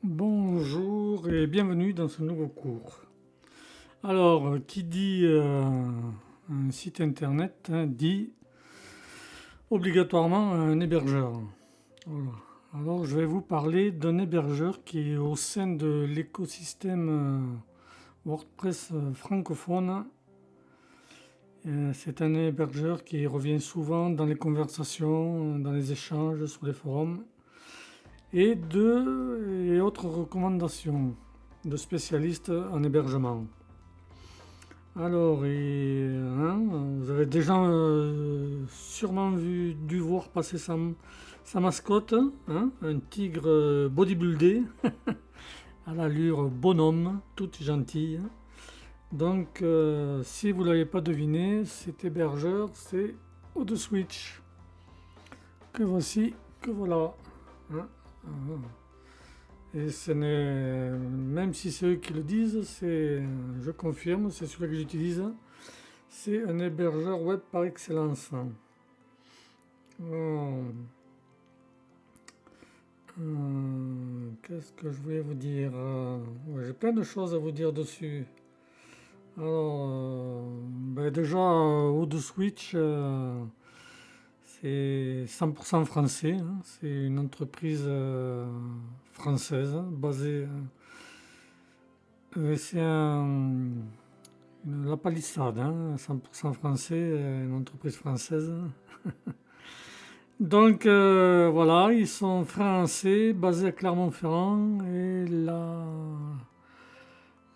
Bonjour et bienvenue dans ce nouveau cours. Alors, qui dit un site internet dit obligatoirement un hébergeur. Voilà. Alors, je vais vous parler d'un hébergeur qui est au sein de l'écosystème WordPress francophone. C'est un hébergeur qui revient souvent dans les conversations, dans les échanges sur les forums et autres recommandations de spécialistes en hébergement. Alors, vous avez déjà sûrement dû voir passer sa mascotte, hein, un tigre bodybuildé, à l'allure bonhomme, toute gentille. Donc, si vous ne l'avez pas deviné, cet hébergeur, c'est ODSwitch. Que voici, que voilà. Hein. Et ce n'est, même si c'est eux qui le disent, je confirme, c'est celui que j'utilise. C'est un hébergeur web par excellence. Qu'est-ce que je voulais vous dire? J'ai plein de choses à vous dire dessus. Alors, déjà, ODSwitch, c'est 100% français, hein. C'est une entreprise française basée. C'est la palissade, hein, 100% français, une entreprise française. Donc voilà, ils sont français, basés à Clermont-Ferrand et la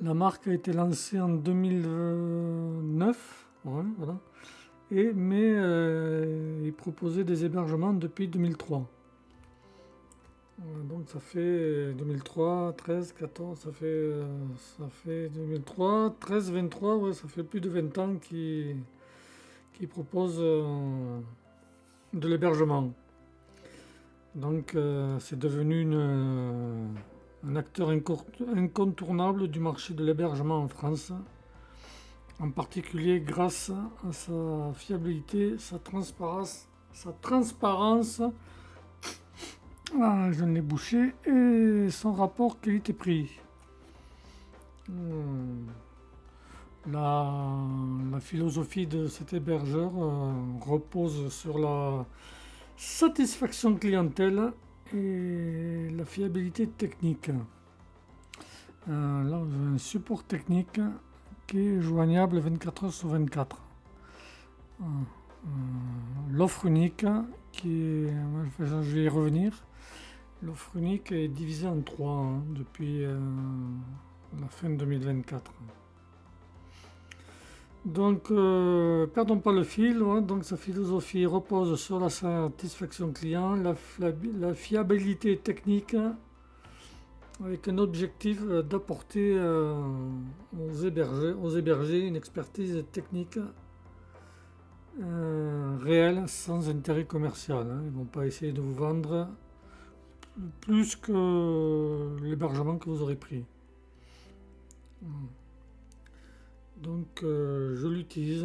marque a été lancée en 2009. Ouais, voilà. Mais ils proposaient des hébergements depuis 2003. Donc ça fait 2003, 13, 14, ça fait 2003, 13, 23, ouais, ça fait plus de 20 ans qu'ils proposent de l'hébergement. Donc c'est devenu un acteur incontournable du marché de l'hébergement en France, en particulier grâce à sa fiabilité, sa transparence, je l'ai bouché, et son rapport qualité-prix. La philosophie de cet hébergeur repose sur la satisfaction clientèle et la fiabilité technique. Là, vous avez un support technique qui est joignable 24 heures sur 24. L'offre unique, je vais y revenir. L'offre unique est divisée en trois, hein, depuis la fin 2024. Donc, perdons pas le fil. Ouais. Donc, sa philosophie repose sur la satisfaction client, la fiabilité technique, avec un objectif d'apporter aux hébergés une expertise technique réelle sans intérêt commercial. Hein. Ils ne vont pas essayer de vous vendre plus que l'hébergement que vous aurez pris. Donc je l'utilise.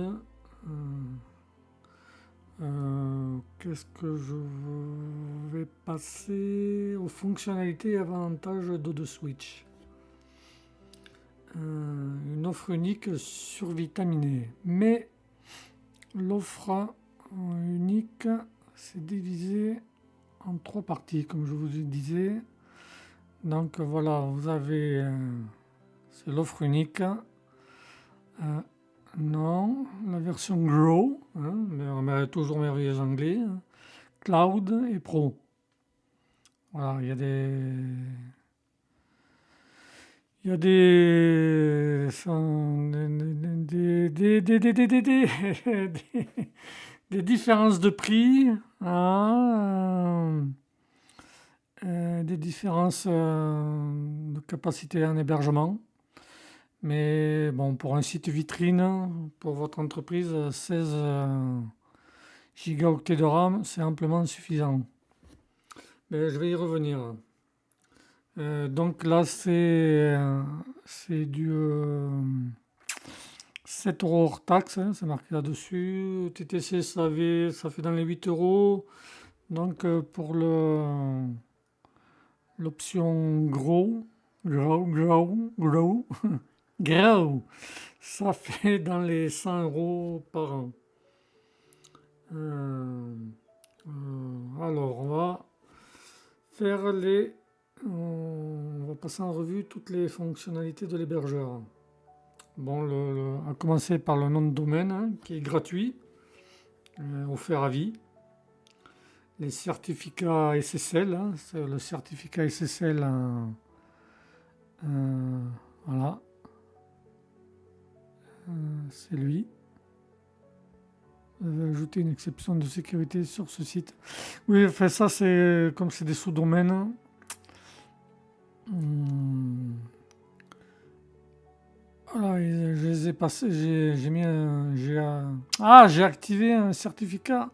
Qu'est-ce que je vais passer aux fonctionnalités et avantages d'ODSwitch. Une offre unique survitaminée. Mais l'offre unique, c'est divisé en trois parties, comme je vous disais. Donc voilà, vous avez c'est l'offre unique. Non, la version Grow, hein, mais toujours merveilleux anglais, hein, Cloud et Pro. Voilà, il y a des différences de prix, hein, des différences de capacité en hébergement. Mais bon, pour un site vitrine, pour votre entreprise, 16 gigaoctets de RAM, c'est amplement suffisant. Mais je vais y revenir. Donc là, c'est du 7 € hors taxe, hein, c'est marqué là-dessus. TTC, ça fait dans les 8 €. Donc pour l'option Grow, ça fait dans les 100 € par an. Alors, on va passer en revue toutes les fonctionnalités de l'hébergeur. Bon, on va commencer par le nom de domaine, hein, qui est gratuit, offert à vie. Les certificats SSL, hein, c'est le certificat SSL, voilà, c'est lui. Vous avez ajouté une exception de sécurité sur ce site. Oui, enfin ça c'est comme c'est des sous-domaines. Voilà, je les ai passés, j'ai activé un certificat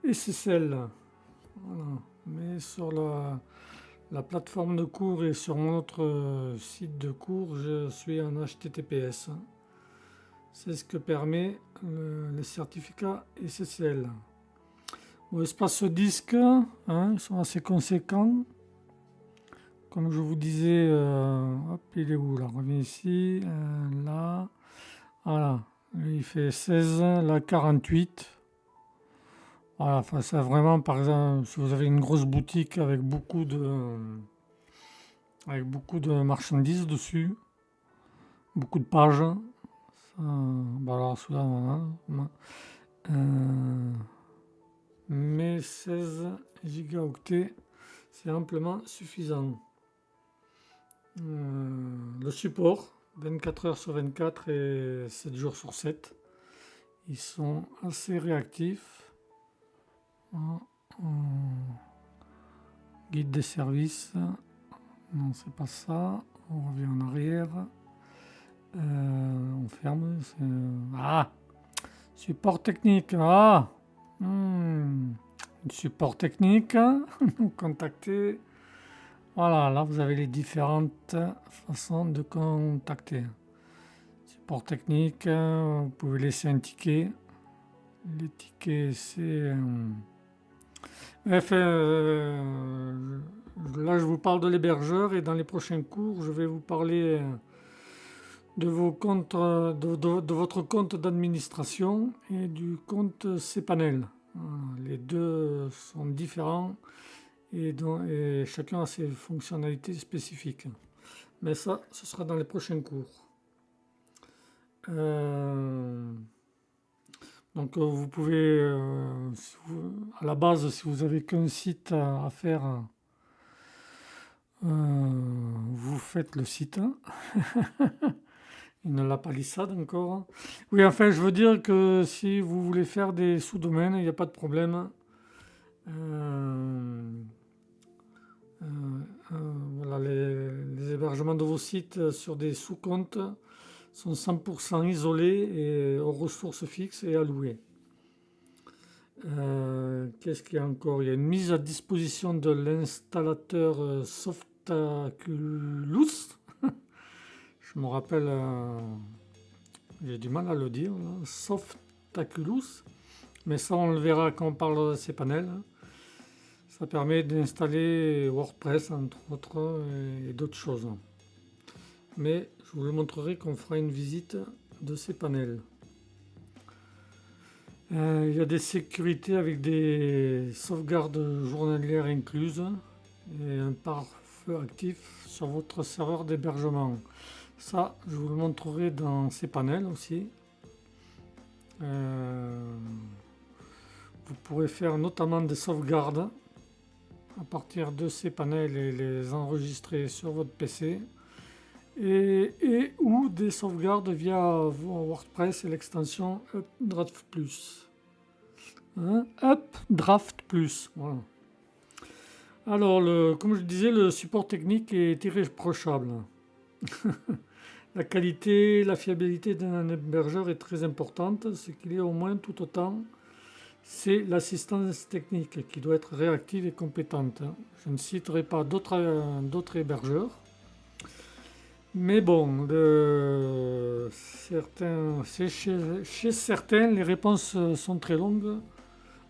SSL. Voilà. Mais sur la plateforme de cours et sur mon autre site de cours, je suis en HTTPS. C'est ce que permet le certificat SSL. Bon, espace disque, hein, ils sont assez conséquents. Comme je vous disais, hop, il est où là? Reviens ici, là, voilà. Lui, il fait 16, là 48. Voilà, enfin, ça vraiment, par exemple, si vous avez une grosse boutique avec beaucoup de marchandises dessus, beaucoup de pages, ça, bah alors celui-là, voilà. Mais 16 gigaoctets, c'est amplement suffisant. Le support, 24 heures sur 24 et 7 jours sur 7. Ils sont assez réactifs. Guide des services. Non, c'est pas ça. On revient en arrière. On ferme. Support technique. Support technique. Nous contacter. Voilà, là vous avez les différentes façons de contacter. Support technique, vous pouvez laisser un ticket. Les tickets, c'est... Enfin, là je vous parle de l'hébergeur et dans les prochains cours, je vais vous parler de votre compte d'administration et du compte cPanel. Voilà, les deux sont différents. Et chacun a ses fonctionnalités spécifiques. Mais ça, ce sera dans les prochains cours. Donc vous pouvez, à la base, si vous n'avez qu'un site à faire, vous faites le site. Il ne l'a pas lissade encore. Oui, enfin, je veux dire que si vous voulez faire des sous-domaines, il n'y a pas de problème. Voilà, les hébergements de vos sites sur des sous-comptes sont 100% isolés et aux ressources fixes et allouées. Qu'est-ce qu'il y a encore? Il y a une mise à disposition de l'installateur Softaculous. Je me rappelle, j'ai du mal à le dire, Softaculous, mais ça on le verra quand on parle de cPanel. Ça permet d'installer WordPress entre autres et d'autres choses. Mais je vous le montrerai quand on fera une visite de cPanel. Il y a des sécurités avec des sauvegardes journalières incluses et un pare-feu actif sur votre serveur d'hébergement. Ça, je vous le montrerai dans cPanel aussi. Vous pourrez faire notamment des sauvegardes à partir de cPanel et les enregistrer sur votre PC et ou des sauvegardes via WordPress et l'extension Updraft Plus. Updraft Plus, voilà. Alors, comme je disais, le support technique est irréprochable. La qualité, la fiabilité d'un hébergeur est très importante, ce qu'il y a au moins tout autant. C'est l'assistance technique qui doit être réactive et compétente. Je ne citerai pas d'autres hébergeurs. Mais bon, chez certains, les réponses sont très longues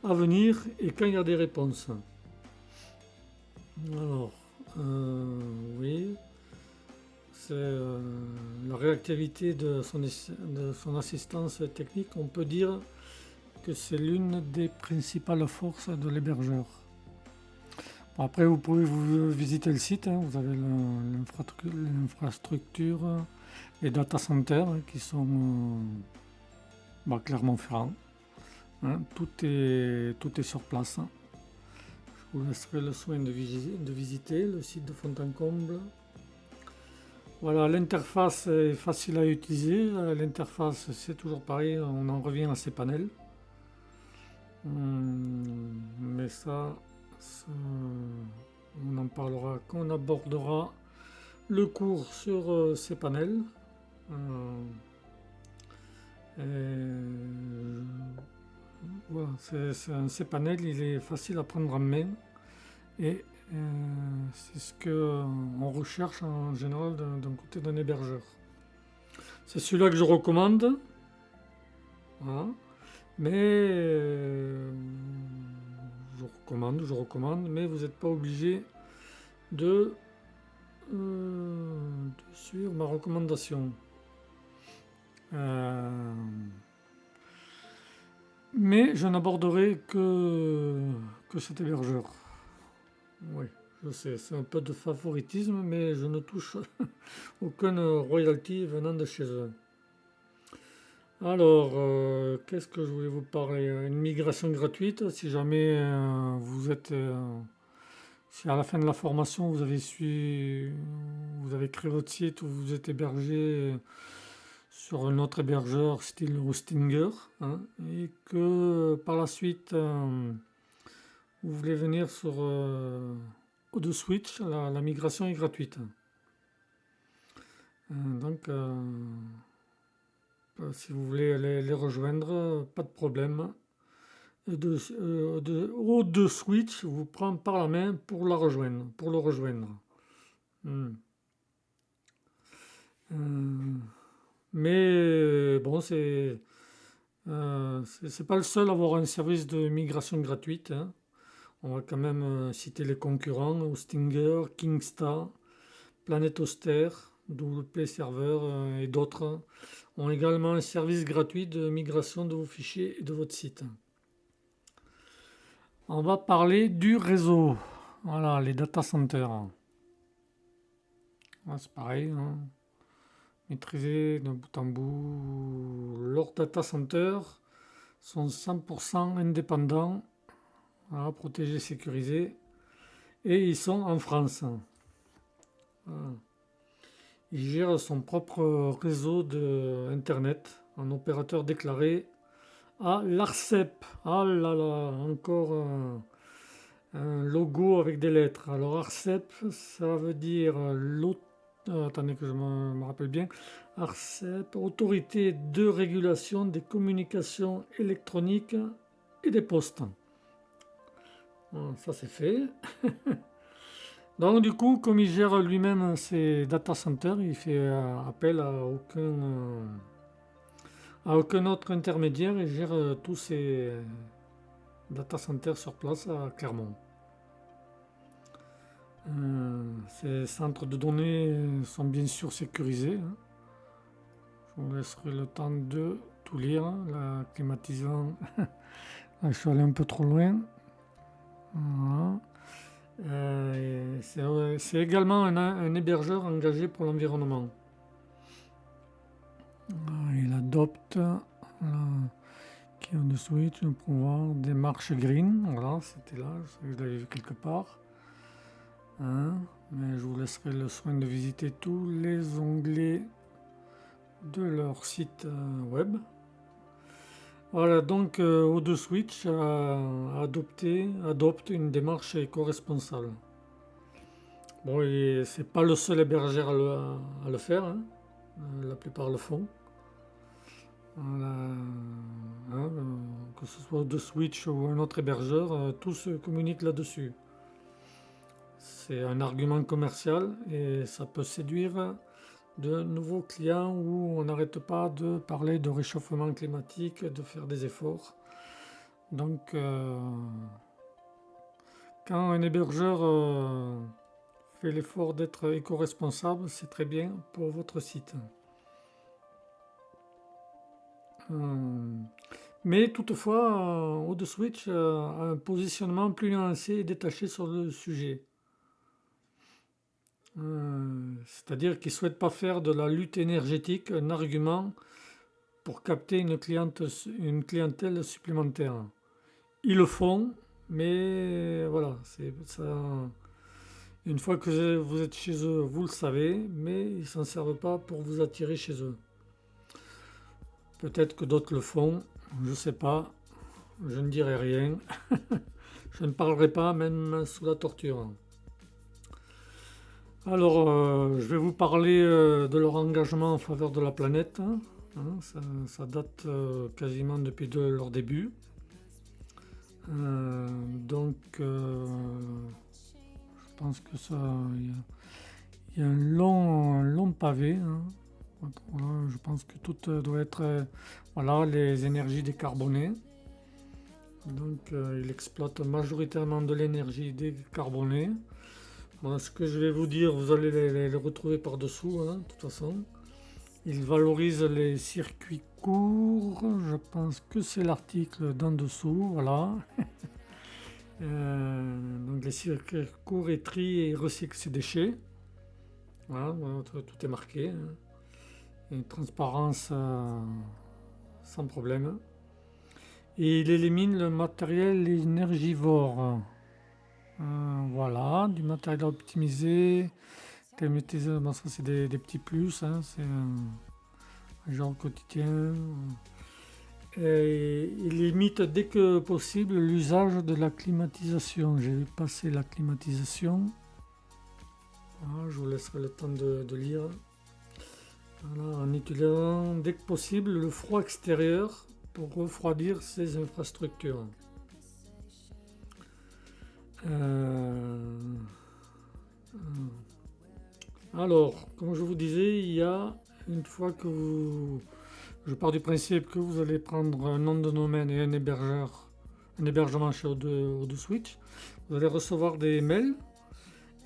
à venir et quand il y a des réponses. Alors, Oui, c'est la réactivité de son assistance technique. On peut dire que c'est l'une des principales forces de l'hébergeur. Bon, après, vous pouvez vous visiter le site, hein. Vous avez l'infrastructure, les data centers qui sont Clermont-Ferrand, hein. Tout est sur place. Je vous laisserai le soin de visiter le site de Fontancomble. Voilà, l'interface est facile à utiliser. L'interface, c'est toujours pareil, on en revient à ces panels. Mais ça, on en parlera quand on abordera le cours sur ces panels. Voilà, un cPanel, il est facile à prendre en main et c'est ce qu'on recherche en général d'un côté d'un hébergeur. C'est celui-là que je recommande. Voilà. Mais je recommande, mais vous n'êtes pas obligé de suivre ma recommandation. Mais je n'aborderai que cet hébergeur. Oui, je sais, c'est un peu de favoritisme, mais je ne touche aucune royalty venant de chez eux. Alors, qu'est-ce que je voulais vous parler? Une migration gratuite, si jamais si à la fin de la formation vous avez créé votre site ou vous êtes hébergé sur un autre hébergeur style Hostinger, hein, et que par la suite vous voulez venir sur ODESwitch, la migration est gratuite. Donc si vous voulez les rejoindre, pas de problème. ODESwitch vous prend par la main pour le rejoindre. Mais bon, c'est pas le seul à avoir un service de migration gratuite, hein. On va quand même citer les concurrents: Hostinger, Kingstar, Planet Hoster, WP Server et d'autres ont également un service gratuit de migration de vos fichiers et de votre site. On va parler du réseau. Voilà, les data centers. C'est pareil, hein. Maîtriser d'un bout en bout. Leurs data centers sont 100% indépendants, voilà, protégés, sécurisés, et ils sont en France. Voilà. Il gère son propre réseau d'internet en opérateur déclaré à l'ARCEP. Ah là là, encore un logo avec des lettres. Alors ARCEP, ça veut dire attendez que je me rappelle bien. ARCEP, Autorité de régulation des communications électroniques et des postes. Ça c'est fait. Donc du coup, comme il gère lui-même ses data centers, il fait appel à aucun autre intermédiaire et gère tous ses data centers sur place à Clermont. Ces centres de données sont bien sûr sécurisés, hein. Je vous laisserai le temps de tout lire, hein, la climatisant. Je suis allé un peu trop loin. Voilà. C'est également un hébergeur engagé pour l'environnement. Il adopte qui ont de switch pour voir des marches green. Voilà, c'était là, je l'avais vu quelque part. Hein, mais je vous laisserai le soin de visiter tous les onglets de leur site web. Voilà, donc ODESwitch adopte une démarche éco-responsable. Bon, c'est pas le seul hébergeur à le faire, hein. La plupart le font. Voilà, hein, que ce soit ODESwitch ou un autre hébergeur, tous communiquent là-dessus. C'est un argument commercial et ça peut séduire de nouveaux clients où on n'arrête pas de parler de réchauffement climatique, de faire des efforts. Donc, quand un hébergeur fait l'effort d'être éco-responsable, c'est très bien pour votre site. Mais toutefois, ODSwitch a un positionnement plus nuancé et détaché sur le sujet. C'est-à-dire qu'ils ne souhaitent pas faire de la lutte énergétique un argument pour capter une clientèle supplémentaire. Ils le font, mais voilà, c'est ça. Une fois que vous êtes chez eux, vous le savez, mais ils ne s'en servent pas pour vous attirer chez eux. Peut-être que d'autres le font, je ne sais pas, je ne dirai rien. Je ne parlerai pas, même sous la torture. Alors, je vais vous parler de leur engagement en faveur de la planète. Ça date quasiment depuis leur début. Donc, je pense que ça, il y a un long pavé. Voilà, je pense que tout doit être, voilà, les énergies décarbonées. Donc, il exploite majoritairement de l'énergie décarbonée. Bon, ce que je vais vous dire, vous allez les retrouver par-dessous, de toute façon. Il valorise les circuits courts, je pense que c'est l'article d'en dessous, voilà. Donc les circuits courts et trient et recyclent ses déchets. Voilà, tout est marqué. Et transparence sans problème. Et il élimine le matériel énergivore. Voilà, du matériel optimisé. Bon, ça c'est des petits plus, c'est un genre quotidien. Et il limite dès que possible l'usage de la climatisation. J'ai passé la climatisation. Voilà, je vous laisserai le temps de lire. Voilà, en utilisant dès que possible le froid extérieur pour refroidir ces infrastructures. Alors, comme je vous disais, il y a une fois que je pars du principe que vous allez prendre un nom de domaine et un hébergement chez ODSwitch, vous allez recevoir des mails.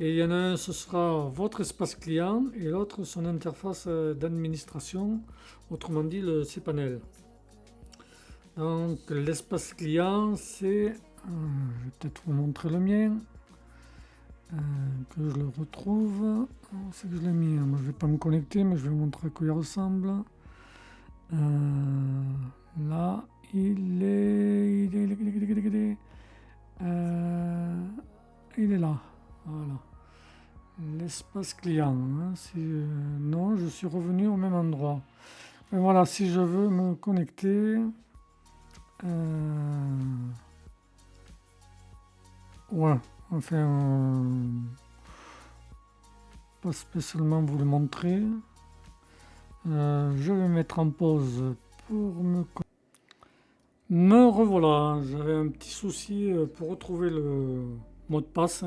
Et il y en a un, ce sera votre espace client et l'autre, son interface d'administration, autrement dit le cPanel. Donc l'espace client, c'est, je vais peut-être vous montrer le mien, que je le retrouve. C'est que je l'ai mis, moi je ne vais pas me connecter, mais je vais vous montrer à quoi il ressemble. Là, il est là, voilà. L'espace client, non, je suis revenu au même endroit. Et voilà, si je veux me connecter, ouais, enfin, pas spécialement vous le montrer. Je vais mettre en pause pour me revoilà. J'avais un petit souci pour retrouver le mot de passe.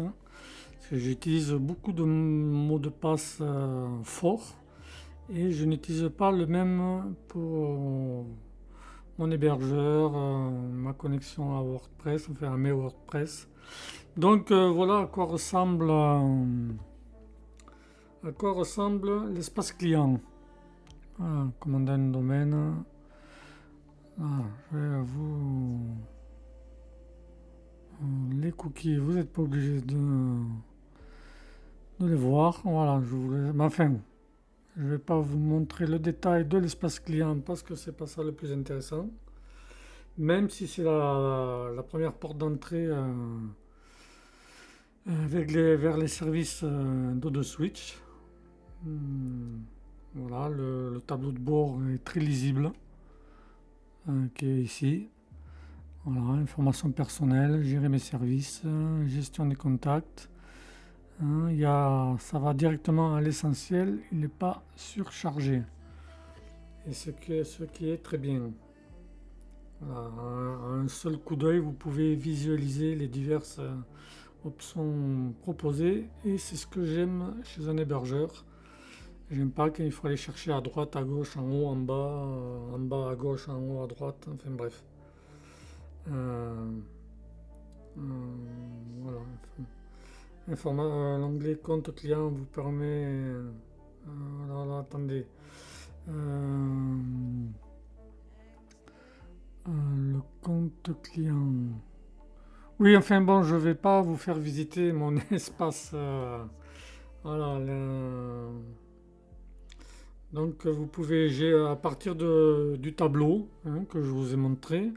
Parce que j'utilise beaucoup de mots de passe forts et je n'utilise pas le même pour mon hébergeur, ma connexion à WordPress, enfin à mes WordPress. Donc voilà à quoi ressemble l'espace client. Voilà, commander un domaine. Voilà, je vais vous les cookies, vous n'êtes pas obligé de les voir. Voilà, enfin, je ne vais pas vous montrer le détail de l'espace client parce que c'est pas ça le plus intéressant. Même si c'est la première porte d'entrée vers les services d'ODSwitch. Voilà, le tableau de bord est très lisible, qui est ici. Voilà, information personnelle, gérer mes services, gestion des contacts. Ça va directement à l'essentiel, il n'est pas surchargé. Et ce qui est très bien. Voilà, à un seul coup d'œil, vous pouvez visualiser les diverses options proposées et c'est ce que j'aime chez un hébergeur. J'aime pas quand il faut aller chercher à droite, à gauche, en haut, en bas, à gauche, en haut, à droite, enfin bref. Voilà. L'onglet compte client vous permet... alors, attendez. Le compte client. Oui, enfin bon, je vais pas vous faire visiter mon espace. Voilà. Donc vous pouvez, à partir du tableau hein, que je vous ai montré,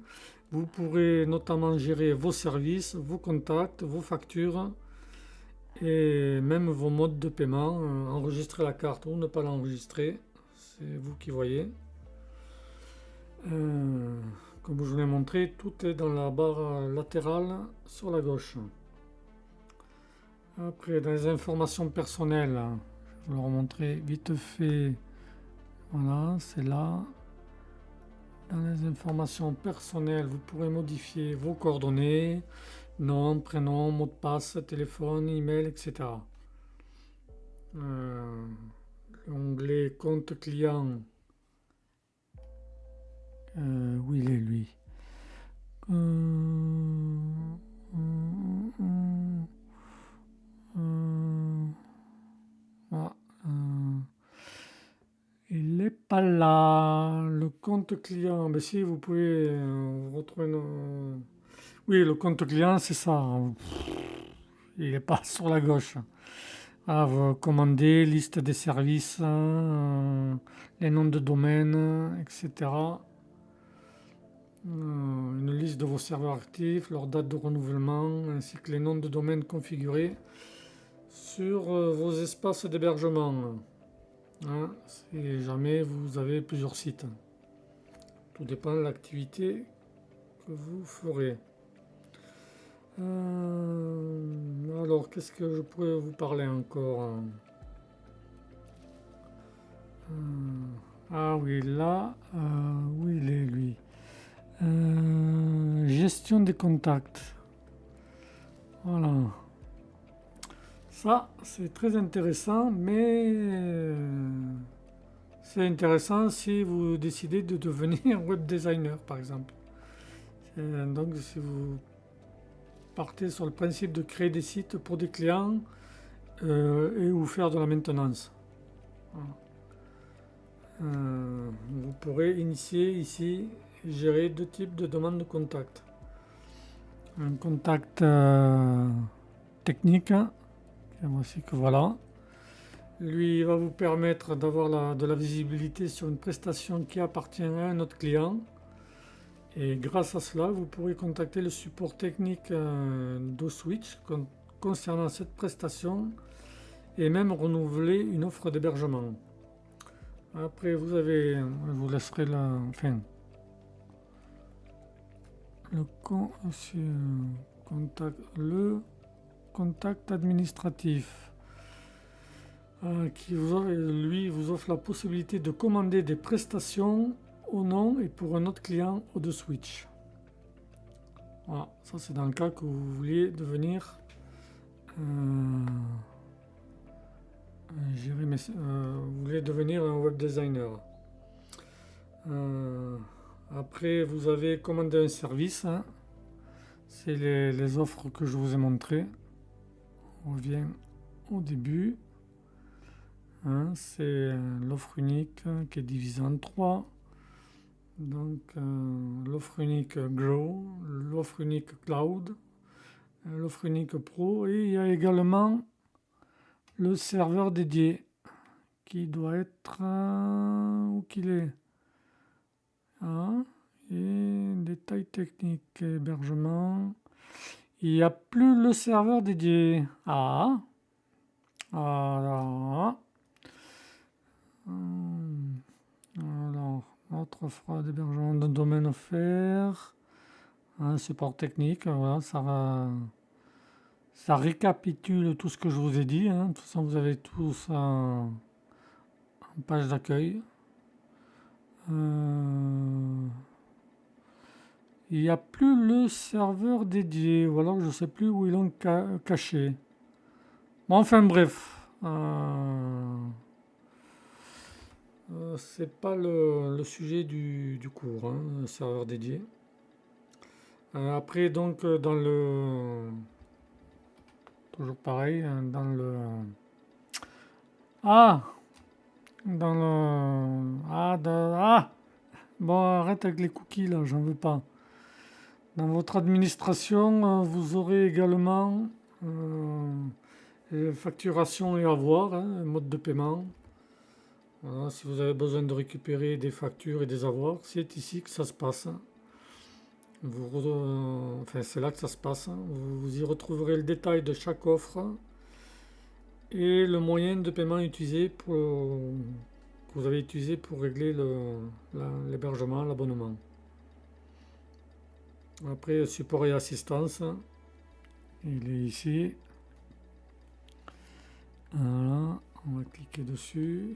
vous pourrez notamment gérer vos services, vos contacts, vos factures et même vos modes de paiement, enregistrer la carte ou ne pas l'enregistrer, c'est vous qui voyez. Comme je vous l'ai montré, tout est dans la barre latérale sur la gauche. Après, dans les informations personnelles, je vais vous le remontrer vite fait. Voilà, c'est là. Dans les informations personnelles, vous pourrez modifier vos coordonnées, nom, prénom, mot de passe, téléphone, email, etc. L'onglet compte client. Où il est lui? Ah, il n'est pas là. Le compte client. Mais si vous pouvez retrouver Oui, le compte client, c'est ça. Il n'est pas sur la gauche. Ah, vous commandez, liste des services, les noms de domaine, etc. Une liste de vos serveurs actifs, leur date de renouvellement, ainsi que les noms de domaine configurés sur vos espaces d'hébergement. Hein, si jamais vous avez plusieurs sites. Tout dépend de l'activité que vous ferez. Alors, qu'est-ce que je pourrais vous parler encore? Ah oui, là, où il est lui? Gestion des contacts. Voilà. Ça, c'est très intéressant, mais c'est intéressant si vous décidez de devenir web designer, par exemple. Donc, si vous partez sur le principe de créer des sites pour des clients et ou faire de la maintenance. Voilà. Vous pourrez initier ici et gérer deux types de demandes de contact. Un contact technique, voici que voilà. Lui va vous permettre d'avoir de la visibilité sur une prestation qui appartient à un autre client. Et grâce à cela, vous pourrez contacter le support technique d'OSwitch concernant cette prestation et même renouveler une offre d'hébergement. Après, vous avez, je vous laisserai le contact administratif qui lui vous offre la possibilité de commander des prestations au nom et pour un autre client d'OSwitch. Voilà, ça c'est dans le cas que vous vouliez devenir vous voulez devenir un web designer. Après, vous avez commandé un service. Hein. C'est les offres que je vous ai montrées. On revient au début. Hein, c'est l'offre unique qui est divisée en 3. Donc, l'offre unique Grow, l'offre unique Cloud, l'offre unique Pro. Et il y a également le serveur dédié qui doit être où qu'il est. Et détails techniques, hébergement. Il n'y a plus le serveur dédié. Alors, notre offre d'hébergement de domaine offert. Support technique, voilà, ça récapitule tout ce que je vous ai dit. De toute façon, vous avez tout ça en page d'accueil. Il n'y a plus le serveur dédié, ou alors je ne sais plus où ils l'ont caché. Bon, enfin bref, c'est pas le sujet du cours, le serveur dédié. Après, donc, dans toujours pareil, dans le... Ah! Dans le... Ah! Bon, arrête avec les cookies là, j'en veux pas. Dans votre administration, vous aurez également facturation et avoir, hein, mode de paiement. Voilà, si vous avez besoin de récupérer des factures et des avoirs, c'est ici que ça se passe. Enfin, c'est là que ça se passe. Vous y retrouverez le détail de chaque offre et le moyen de paiement utilisé que vous avez utilisé pour régler l'hébergement, l'abonnement. Après, support et assistance, il est ici. Voilà, on va cliquer dessus.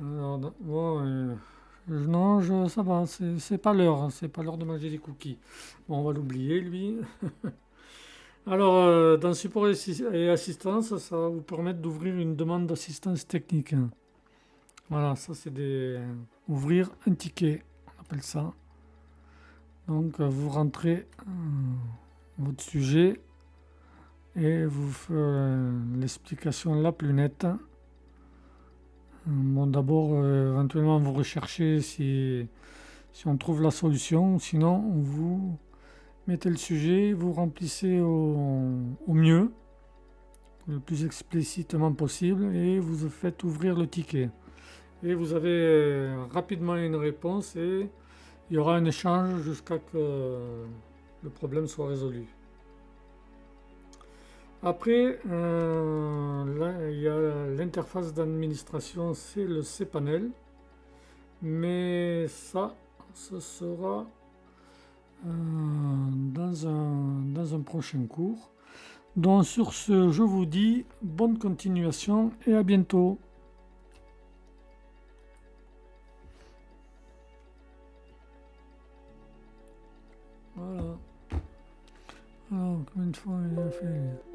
Alors, bon, non, ça va, c'est pas l'heure, c'est pas l'heure de manger des cookies. Bon, on va l'oublier, lui. Alors, dans support et assistance, ça va vous permettre d'ouvrir une demande d'assistance technique. Voilà, ça c'est ouvrir un ticket, on appelle ça. Donc, vous rentrez votre sujet et vous faites l'explication la plus nette. Bon, d'abord, éventuellement, vous recherchez si on trouve la solution. Sinon, vous mettez le sujet, vous remplissez au mieux, le plus explicitement possible, et vous faites ouvrir le ticket. Et vous avez rapidement une réponse et il y aura un échange jusqu'à que le problème soit résolu. Après, là, il y a l'interface d'administration, c'est le cPanel. Mais ça, ce sera dans un prochain cours. Donc sur ce, je vous dis bonne continuation et à bientôt. Voilà. Alors, combien de fois il a fait